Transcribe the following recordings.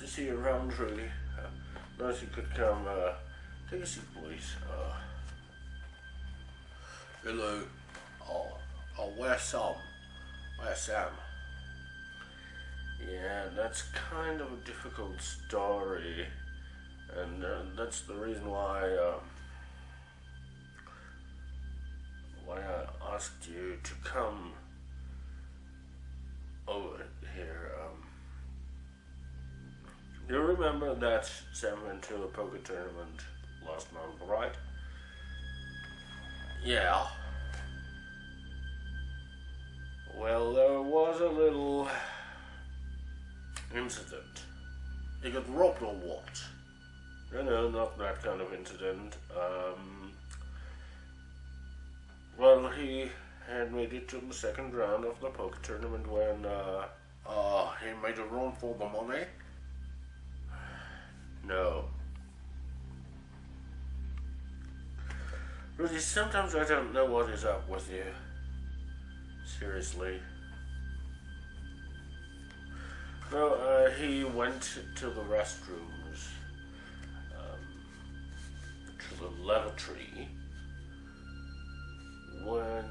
to see you around, really. Nice you could come. Take a seat, please. Hello. Where's Sam? Where's Sam? Yeah, that's kind of a difficult story, and that's the reason why I asked you to come over here. You remember that Sam went to a poker tournament last month, right? Yeah. Well, there was a little incident. He got robbed or what? No, not that kind of incident. Well, he had made it to the second round of the poker tournament when he made a run for the money. No. Really, sometimes I don't know what is up with you. Seriously. No, he went to the restrooms, to the lavatory, when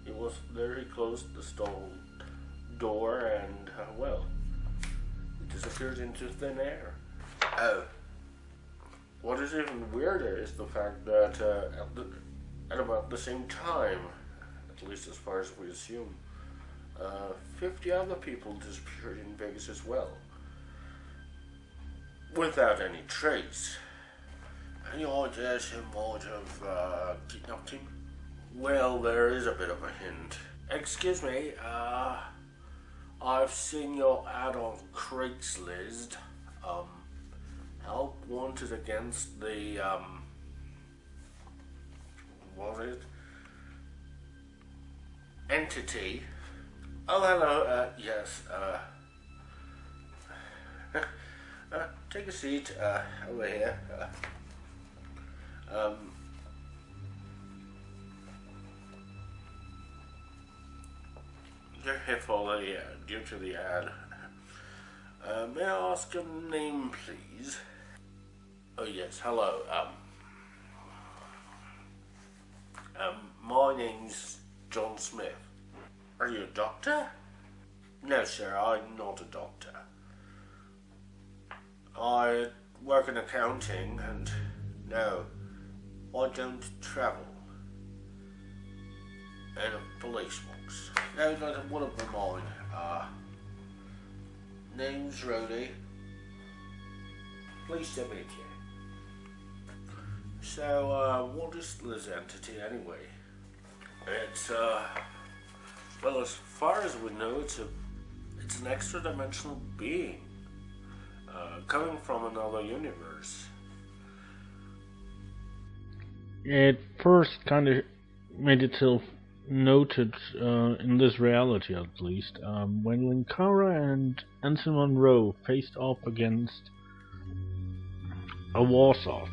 he was there. He closed the stall door and, well, he disappeared into thin air. Oh. What is even weirder is the fact that at about the same time, at least as far as we assume, 50 other people disappeared in Vegas as well, without any trace. Any ideas who might have kidnapped him? Well, there is a bit of a hint. Excuse me, I've seen your ad on Craigslist. Help wanted against the, what is it? Entity. Oh, hello, yes, take a seat, over here. You're here for the, due to the ad. May I ask your name, please? Oh, yes, hello, my name's John Smith. Are you a doctor? No, sir, I'm not a doctor. I work in accounting, and no, I don't travel. And a police box. No, not one of them mine. Name's Rody. Pleased to meet you. So, what is this entity anyway? It's, well, as far as we know, it's an extra-dimensional being, coming from another universe. It first kind of made itself noted in this reality, at least, when Linkara and Ensign Monroe faced off against a Warsoth.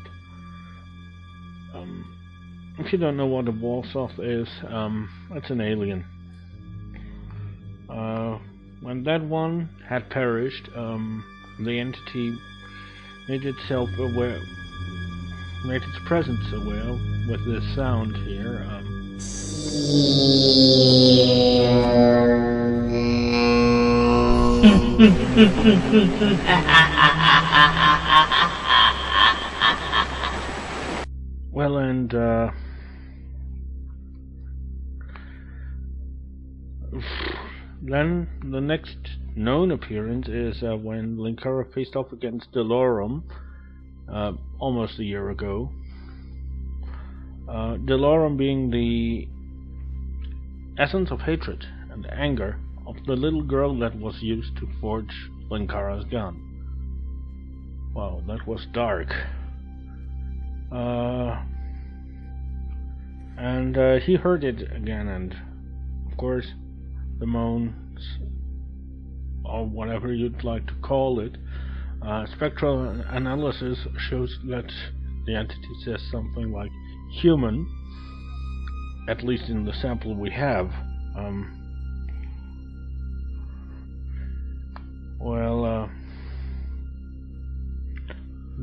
If you don't know what a Warsoth is, it's an alien. When that one had perished, the entity made itself aware, made its presence aware with this sound here. Well, and then the next known appearance is when Linkara faced off against Delorum almost a year ago. Delorum being the essence of hatred and anger of the little girl that was used to forge Linkara's gun. Wow, that was dark. And he heard it again, and of course the moans, or whatever you'd like to call it, spectral analysis shows that the entity says something like human, at least in the sample we have.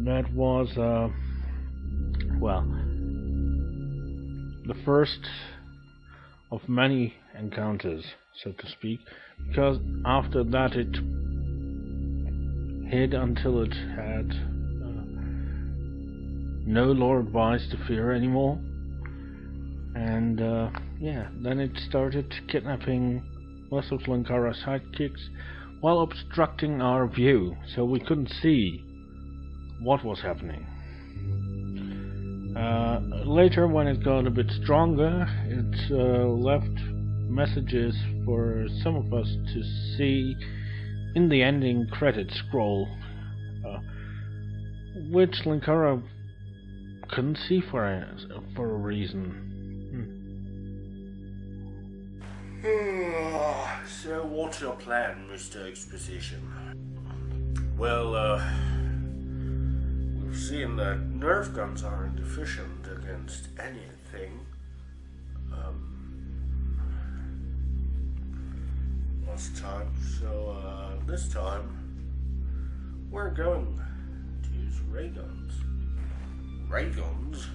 that was, well, the first of many encounters, so to speak, because after that it hid until it had no Lord Vice to fear anymore, and yeah, then it started kidnapping most of Linkara's sidekicks while obstructing our view, so we couldn't see what was happening. Later, when it got a bit stronger, it left messages for some of us to see in the ending credit scroll, which Linkara couldn't see for a reason. So what's your plan, Mr. Exposition? Well, we've seen that nerf guns aren't efficient against anything. Last time, so this time we're going to use ray guns. Ray guns?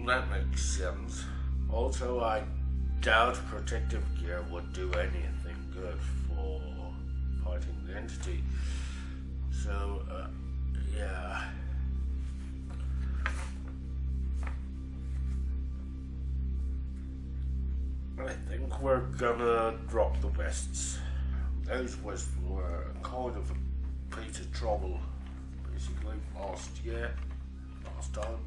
That makes sense. Also, I doubt protective gear would do anything good for fighting the entity. So, yeah. I think we're gonna drop the vests. Those vests were kind of a piece of trouble, basically, last time.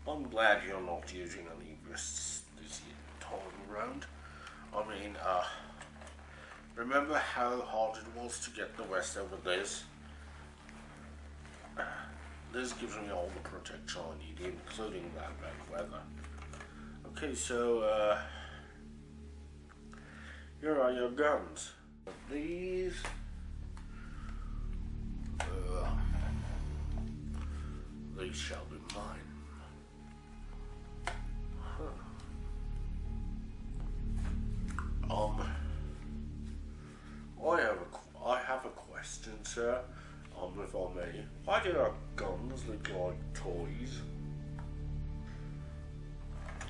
I'm glad you're not using any vests this time around. I mean, remember how hard it was to get the vest over this? This gives me all the protection I need, including that bad weather. Okay, so, here are your guns. These, these shall be mine. I have a question, sir. If I may, why do our guns look like toys?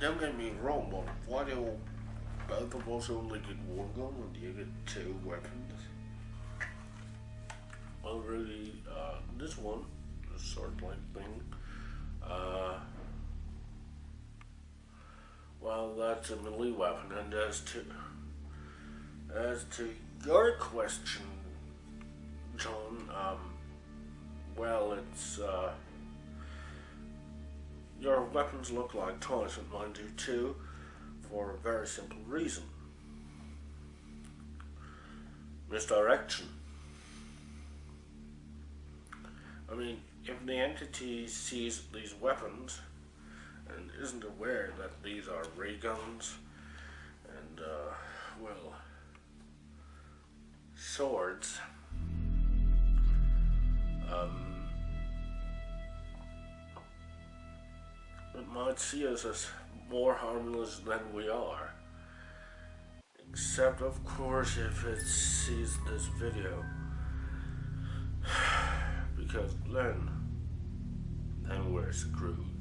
Don't get me wrong, but why do both of us only get one gun and you get two weapons? Well, really, this one, this sword-like thing, well, that's a melee weapon, and as to your question, John, well, it's, your weapons look like toys, and mine do too, for a very simple reason. Misdirection. I mean, if the entity sees these weapons and isn't aware that these are ray guns and, well, swords, it might see us as more harmless than we are. Except, of course, if it sees this video. Because then we're screwed.